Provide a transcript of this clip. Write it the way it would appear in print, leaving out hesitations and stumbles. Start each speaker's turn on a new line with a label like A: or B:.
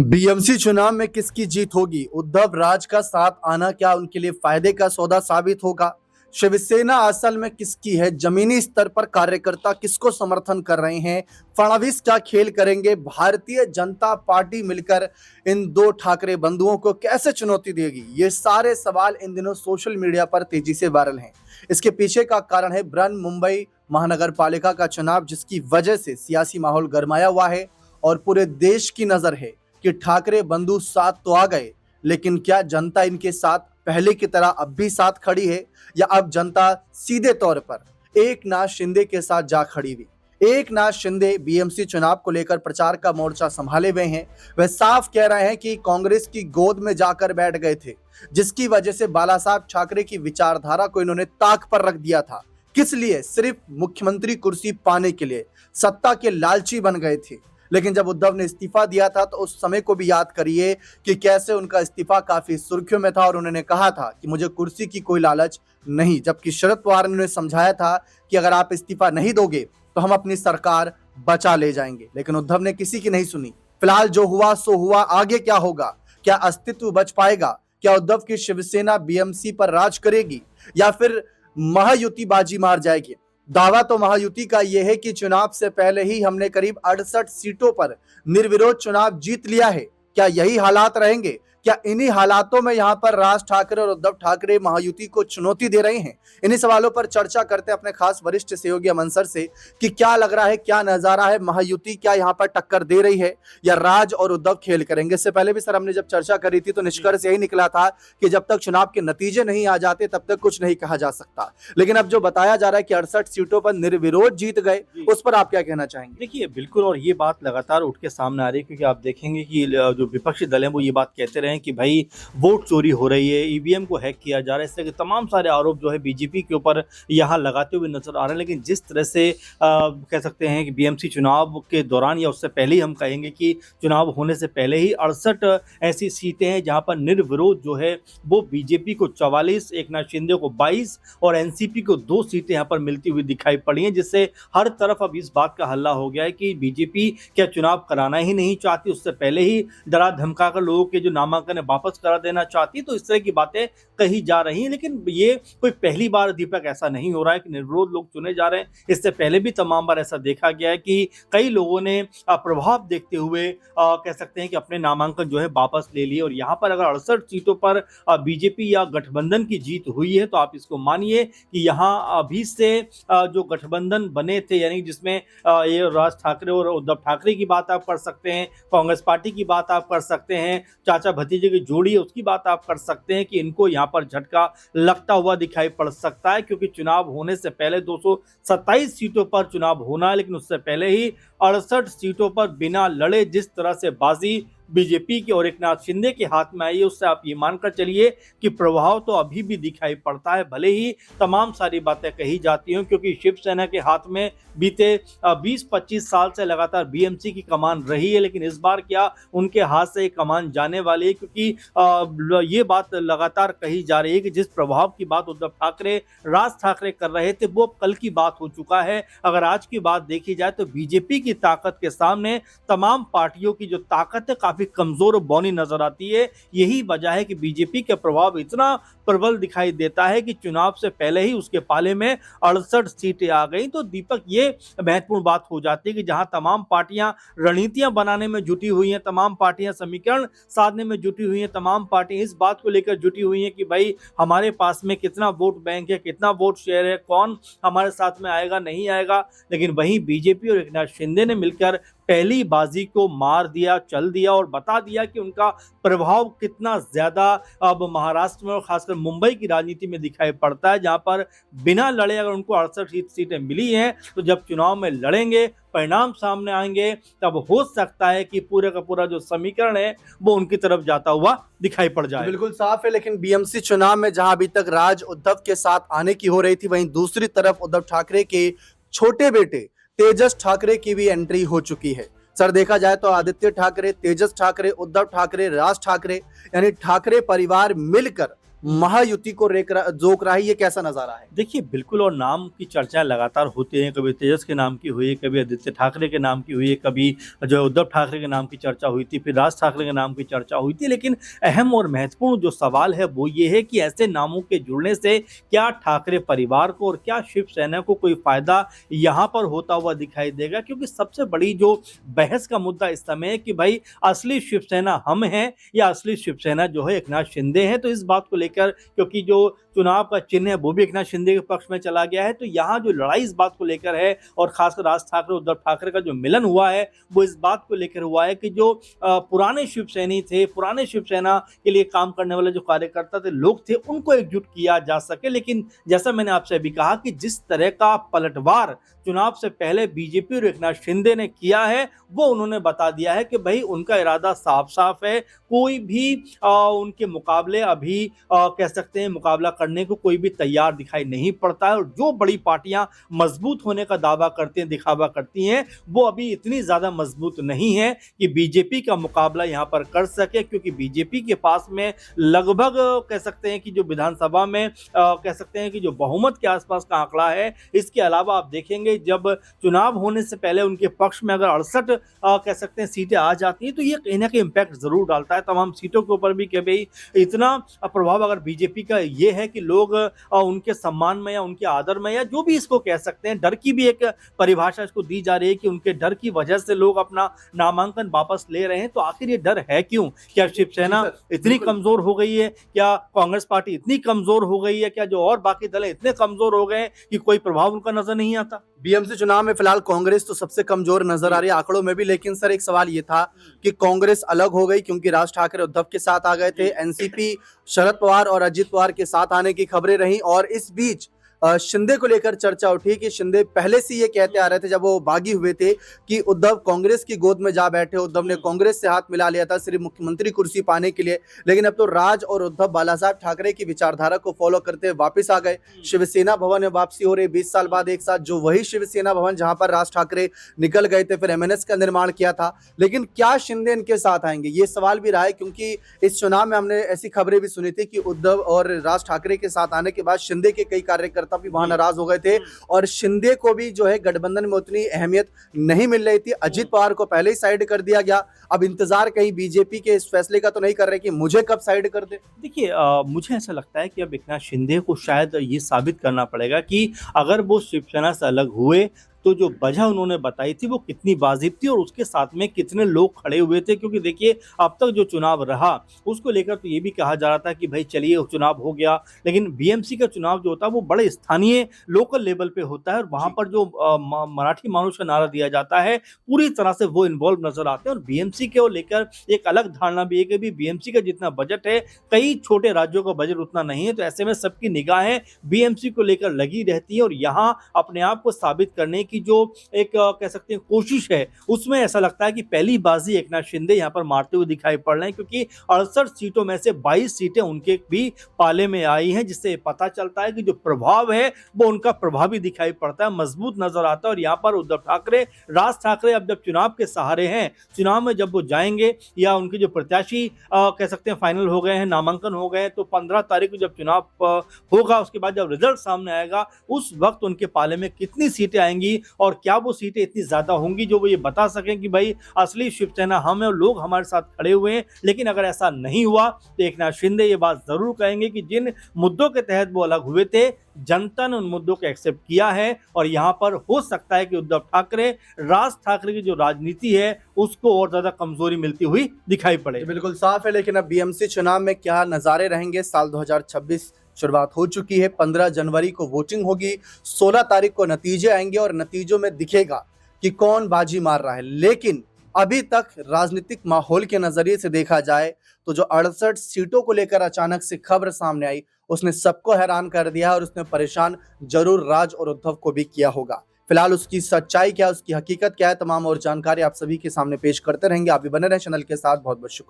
A: BMC चुनाव में किसकी जीत होगी? उद्धव राज का साथ आना क्या उनके लिए फायदे का सौदा साबित होगा? शिवसेना असल में किसकी है? जमीनी स्तर पर कार्यकर्ता किसको समर्थन कर रहे हैं? फडणवीस क्या खेल करेंगे? भारतीय जनता पार्टी मिलकर इन दो ठाकरे बंधुओं को कैसे चुनौती देगी? ये सारे सवाल इन दिनों सोशल मीडिया पर तेजी से वायरल हैं। इसके पीछे का कारण है बृहन-मुंबई महानगर पालिका का चुनाव, जिसकी वजह से सियासी माहौल गरमाया हुआ है और पूरे देश की नजर है कि ठाकरे बंधु साथ तो आ गए, लेकिन क्या जनता इनके साथ पहले की तरह अब भी साथ खड़ी है, या अब जनता सीधे तौर पर एकनाथ शिंदे के साथ जा खड़ी हुई? एकनाथ शिंदे बीएमसी चुनाव को लेकर प्रचार का मोर्चा संभाले हुए हैं। वह साफ कह रहे हैं कि कांग्रेस की गोद में जाकर बैठ गए थे, जिसकी वजह से बाला साहब ठाकरे की विचारधारा को इन्होंने ताक पर रख दिया था। किस लिए? सिर्फ मुख्यमंत्री कुर्सी पाने के लिए, सत्ता के लालची बन गए थे। लेकिन जब उद्धव ने इस्तीफा दिया था तो उस समय को भी याद करिए कि कैसे उनका इस्तीफा काफी सुर्खियों में था और उन्होंने कहा था कि मुझे कुर्सी की कोई लालच नहीं, जबकि शरद पवार ने उन्हें समझाया था कि अगर आप इस्तीफा नहीं दोगे तो हम अपनी सरकार बचा ले जाएंगे। लेकिन उद्धव ने किसी की नहीं सुनी। फिलहाल जो हुआ सो हुआ, आगे क्या होगा? क्या अस्तित्व बच पाएगा? क्या उद्धव की शिवसेना बीएमसी पर राज करेगी या फिर महायुति बाजी मार जाएगी? दावा तो महायुति का यह है कि चुनाव से पहले ही हमने करीब 68 सीटों पर निर्विरोध चुनाव जीत लिया है। क्या यही हालात रहेंगे? क्या इन्हीं हालातों में यहां पर राज ठाकरे और उद्धव ठाकरे महायुति को चुनौती दे रहे हैं? इन्हीं सवालों पर चर्चा करते हैं अपने खास वरिष्ठ सहयोगी अमन सर से कि क्या लग रहा है, क्या नजारा है, महायुति क्या यहां पर टक्कर दे रही है या राज और उद्धव खेल करेंगे? इससे पहले भी सर हमने जब चर्चा करी थी तो निष्कर्ष यही निकला था कि जब तक चुनाव के नतीजे नहीं आ जाते तब तक कुछ नहीं कहा जा सकता। लेकिन अब जो बताया जा रहा है कि 68 सीटों पर निर्विरोध जीत गए, उस पर आप क्या कहना चाहेंगे?
B: देखिए, बिल्कुल, और ये बात लगातार उठ के सामने आ रही है, क्योंकि आप देखेंगे कि जो विपक्षी दल हैं वो ये बात कहते रहे कि भाई वोट चोरी हो रही है, ईवीएम को हैक किया जा रहा है, इस तरह के तमाम सारे आरोप जो है बीजेपी के ऊपर यहाँ लगाते हुए नजर आ रहे हैं। लेकिन जिस तरह से कह सकते हैं कि बीएमसी चुनाव के दौरान या उससे पहले ही हम कहेंगे कि चुनाव होने से पहले ही 68 ऐसी सीटें हैं जहाँ पर निर्विरोध जो है वो बीजेपी को 44, एकनाथ शिंदे को 22 और एनसीपी को 2 सीटें यहाँ पर मिलती हुई दिखाई पड़ी हैं, जिससे हर तरफ अब इस बात का हल्ला हो गया है कि बीजेपी क्या चुनाव कराना ही नहीं चाहती, उससे पहले ही डरा धमका कर लोगों के जो नामांकन है वापस करा देना चाहती। तो इस तरह की बातें कही जा रही हैं। लेकिन ये कोई पहली बार दीपक ऐसा नहीं हो रहा है कि निर्विरोध लोग चुने जा रहे हैं। इससे पहले भी तमाम बार ऐसा देखा गया है कि कई लोगों ने प्रभाव देखते हुए कह सकते हैं कि अपने नामांकन जो है वापस ले लिए। और यहाँ पर अगर 68 सीटों पर बीजेपी या गठबंधन की जीत हुई है तो आप इसको मानिए कि यहाँ अभी से जो गठबंधन बने थे, यानी जिसमें ये राज ठाकरे और उद्धव ठाकरे की बात आप कर सकते हैं, कांग्रेस पार्टी की बात आप कर सकते हैं, चाचा भतीजे की जोड़ी है उसकी बात आप कर सकते हैं, कि इनको यहाँ पर झटका लगता हुआ दिखाई पड़ सकता है। क्योंकि चुनाव होने से पहले 227 सीटों पर चुनाव होना है, लेकिन उससे पहले ही 68 सीटों पर बिना लड़े जिस तरह से बाजी बीजेपी के और एकनाथ शिंदे के हाथ में आई है, उससे आप ये मानकर चलिए कि प्रभाव तो अभी भी दिखाई पड़ता है। भले ही तमाम सारी बातें कही जाती हैं, क्योंकि शिवसेना के हाथ में बीते 20-25 साल से लगातार बीएमसी की कमान रही है, लेकिन इस बार क्या उनके हाथ से कमान जाने वाली है? क्योंकि ये बात लगातार कही जा रही है कि जिस प्रभाव की बात उद्धव ठाकरे, राज ठाकरे कर रहे थे वो कल की बात हो चुका है। अगर आज की बात देखी जाए तो बीजेपी की ताकत के सामने तमाम पार्टियों की जो ताकत है काफी कमजोर और बौनी नजर आती है। यही वजह है कि बीजेपी का प्रभाव इतना प्रबल दिखाई देता है कि चुनाव से पहले ही उसके पाले में 68 सीटें आ गई। तो दीपक, ये महत्वपूर्ण बात हो जाती है कि जहां तमाम पार्टियां रणनीतियां बनाने में जुटी हुई हैं, तमाम पार्टियां समीकरण साधने में जुटी हुई हैं, तमाम पार्टियां इस बात को लेकर जुटी हुई हैं कि भाई हमारे पास में कितना वोट बैंक है, कितना वोट शेयर है, कौन हमारे साथ में आएगा नहीं आएगा। लेकिन वहीं बीजेपी और एकनाथ शिंदे ने मिलकर पहली बाजी को मार दिया, चल दिया और बता दिया कि उनका प्रभाव कितना ज्यादा अब महाराष्ट्र में और खासकर मुंबई की राजनीति में दिखाई पड़ता है, जहां पर बिना लड़े अगर उनको 68 सीटें मिली हैं तो जब चुनाव में लड़ेंगे, परिणाम सामने आएंगे, तब हो सकता है कि पूरे का पूरा जो समीकरण है वो उनकी तरफ जाता हुआ दिखाई पड़ जाए।
A: बिल्कुल साफ है। लेकिन बीएमसी चुनाव में जहां अभी तक राज उद्धव के साथ आने की हो रही थी, वहीं दूसरी तरफ उद्धव ठाकरे के छोटे बेटे तेजस ठाकरे की भी एंट्री हो चुकी है। सर, देखा जाए तो आदित्य ठाकरे, तेजस ठाकरे, उद्धव ठाकरे, राज ठाकरे, यानी ठाकरे परिवार मिलकर महायुति को जोक रहा है, ये कैसा नजारा है?
B: देखिए बिल्कुल, और नाम की चर्चाएं लगातार होती हैं। कभी तेजस के नाम की हुई, कभी आदित्य ठाकरे के नाम की हुई, कभी जो है उद्धव ठाकरे के नाम की चर्चा हुई थी, फिर राज ठाकरे के नाम की चर्चा हुई थी। लेकिन अहम और महत्वपूर्ण जो सवाल है वो ये है कि ऐसे नामों के जुड़ने से क्या ठाकरे परिवार को और क्या शिवसेना को कोई फायदा यहाँ पर होता हुआ दिखाई देगा? क्योंकि सबसे बड़ी जो बहस का मुद्दा इस समय है कि भाई असली शिवसेना हम हैं या असली शिवसेना जो है एकनाथ शिंदे हैं। तो इस बात को लेकर, क्योंकि जो चुनाव का चिन्ह है वो भी एकनाथ शिंदे के पक्ष में चला गया है, तो यहाँ जो लड़ाई इस बात को लेकर है, और खासकर राज ठाकरे उद्धव ठाकरे का जो मिलन हुआ है वो इस बात को लेकर हुआ है कि जो पुराने शिवसैनी थे, पुराने शिवसेना के लिए काम करने वाले जो कार्यकर्ता थे, लोग थे, उनको एकजुट किया जा सके। लेकिन जैसा मैंने आपसे अभी कहा कि जिस तरह का पलटवार चुनाव से पहले बीजेपी और एकनाथ शिंदे ने किया है, वो उन्होंने बता दिया है कि भाई उनका इरादा साफ साफ है। कोई भी उनके मुकाबले अभी कह सकते हैं मुकाबला करने को कोई भी तैयार दिखाई नहीं पड़ता है। और जो बड़ी पार्टियां मजबूत होने का दावा करती हैं, दिखावा करती हैं, वो अभी इतनी ज्यादा मजबूत नहीं है कि बीजेपी का मुकाबला यहां पर कर सके। क्योंकि बीजेपी के पास में लगभग कह सकते हैं कि जो विधानसभा में कह सकते हैं कि जो बहुमत के आसपास का आंकड़ा है, इसके अलावा आप देखेंगे जब चुनाव होने से पहले उनके पक्ष में अगर 68 कह सकते हैं सीटें आ जाती हैं, तो ये कहीं ना कहीं इम्पैक्ट जरूर डालता है तमाम सीटों के ऊपर भी कि भाई इतना प्रभाव अगर बीजेपी का ये है कि लोग उनके सम्मान में या उनके आदर में, या जो भी इसको कह सकते हैं, डर की भी एक परिभाषा इसको दी जा रही है कि उनके डर की वजह से लोग अपना नामांकन वापस ले रहे हैं। तो आखिर ये डर है क्यों? क्या शिवसेना इतनी कमजोर हो गई है? क्या कांग्रेस पार्टी इतनी कमजोर हो गई है? क्या जो और बाकी दल इतने कमजोर हो गए हैं कि कोई प्रभाव उनका नजर नहीं आता?
A: बीएमसी चुनाव में फिलहाल कांग्रेस तो सबसे कमजोर नजर आ रही है आंकड़ों में भी। लेकिन सर एक सवाल ये था कि कांग्रेस अलग हो गई क्योंकि राज ठाकरे उद्धव के साथ आ गए थे, एनसीपी शरद पवार और अजित पवार के साथ आने की खबरें रही, और इस बीच शिंदे को लेकर चर्चा उठी कि शिंदे पहले से ये कहते आ रहे थे जब वो बागी हुए थे कि उद्धव कांग्रेस की गोद में जा बैठे। उद्धव ने कांग्रेस से हाथ मिला लिया था सिर्फ मुख्यमंत्री कुर्सी पाने के लिए। लेकिन अब तो राज और उद्धव बालासाहब ठाकरे की विचारधारा को फॉलो करते वापस आ गए। शिवसेना भवन में वापसी हो रही 20 साल बाद एक साथ, जो वही शिवसेना भवन जहां पर राज ठाकरे निकल गए थे, फिर एमएनएस का निर्माण किया था। लेकिन क्या शिंदे इनके साथ आएंगे, ये सवाल भी रहा है, क्योंकि इस चुनाव में हमने ऐसी खबरें भी सुनी थी कि उद्धव और राज ठाकरे के साथ आने के बाद शिंदे के कई कार्यकर्ता भी वहां नाराज हो गए थे, और शिंदे को भी जो है गठबंधन में उतनी अहमियत नहीं मिल रही थी। अजित पवार को पहले ही साइड कर दिया गया। अब इंतजार कहीं बीजेपी के इस फैसले का तो नहीं कर रहे कि मुझे कब साइड कर दे?
B: देखिए मुझे ऐसा लगता है कि अब एकनाथ शिंदे को शायद ये साबित करना पड़ेगा कि अगर वो शिवसेना से अलग हुए तो जो वजह उन्होंने बताई थी वो कितनी वाजिब थी और उसके साथ में कितने लोग खड़े हुए थे। क्योंकि देखिए अब तक जो चुनाव रहा उसको लेकर तो ये भी कहा जा रहा था कि भाई चलिए चुनाव हो गया, लेकिन बीएमसी का चुनाव जो होता है वो बड़े स्थानीय लोकल लेवल पे होता है, और वहां पर जो मराठी मानुष का नारा दिया जाता है पूरी तरह से वो इन्वॉल्व नजर आते हैं। और बीएमसी को लेकर एक अलग धारणा भी है कि बीएमसी का जितना बजट है कई छोटे राज्यों का बजट उतना नहीं है, तो ऐसे में सबकी निगाहें बीएमसी को लेकर लगी रहती है। और यहाँ अपने आप को साबित करने की जो एक कह सकते हैं कोशिश है, उसमें ऐसा लगता है कि पहली बाजी एकनाथ शिंदे यहां पर मारते हुए दिखाई पड़ रहे हैं। क्योंकि 68 सीटों में से 22 सीटें उनके भी पाले में आई हैं, जिससे पता चलता है कि जो प्रभाव है वो उनका प्रभावी दिखाई पड़ता है, मजबूत नजर आता है। और यहाँ पर उद्धव ठाकरे, राज ठाकरे अब जब चुनाव के सहारे हैं, चुनाव में जब वो जाएंगे या उनके जो प्रत्याशी कह सकते हैं फाइनल हो गए हैं, नामांकन हो गए, तो 15 तारीख को जब चुनाव होगा, उसके बाद जब रिजल्ट सामने आएगा, उस वक्त उनके पाले में कितनी सीटें आएंगी और क्या वो सीटें इतनी ज्यादा होंगी जो वो ये बता सकें कि भाई असली शिवसेना हम है और लोग हमारे साथ खड़े हुए हैं। लेकिन अगर ऐसा नहीं हुआ तो एकनाथ शिंदे ये बात जरूर कहेंगे कि जिन मुद्दों के तहत वो अलग हुए थे, जनता ने उन मुद्दों को एक्सेप्ट किया है, और यहाँ पर हो सकता है कि उद्धव ठाकरे, राज ठाकरे की जो राजनीति है उसको और ज्यादा कमजोरी मिलती हुई दिखाई पड़े।
A: बिल्कुल साफ है। लेकिन अब बीएमसी चुनाव में क्या नजारे रहेंगे? साल 2026 शुरुआत हो चुकी है, 15 जनवरी को वोटिंग होगी, 16 तारीख को नतीजे आएंगे और नतीजों में दिखेगा कि कौन बाजी मार रहा है। लेकिन अभी तक राजनीतिक माहौल के नजरिए से देखा जाए तो जो 68 सीटों को लेकर अचानक से खबर सामने आई, उसने सबको हैरान कर दिया और उसने परेशान जरूर राज और उद्धव को भी किया होगा। फिलहाल उसकी सच्चाई क्या, उसकी हकीकत क्या है, तमाम और जानकारी आप सभी के सामने पेश करते रहेंगे। आप भी बने रहें चैनल के साथ। बहुत बहुत शुक्रिया।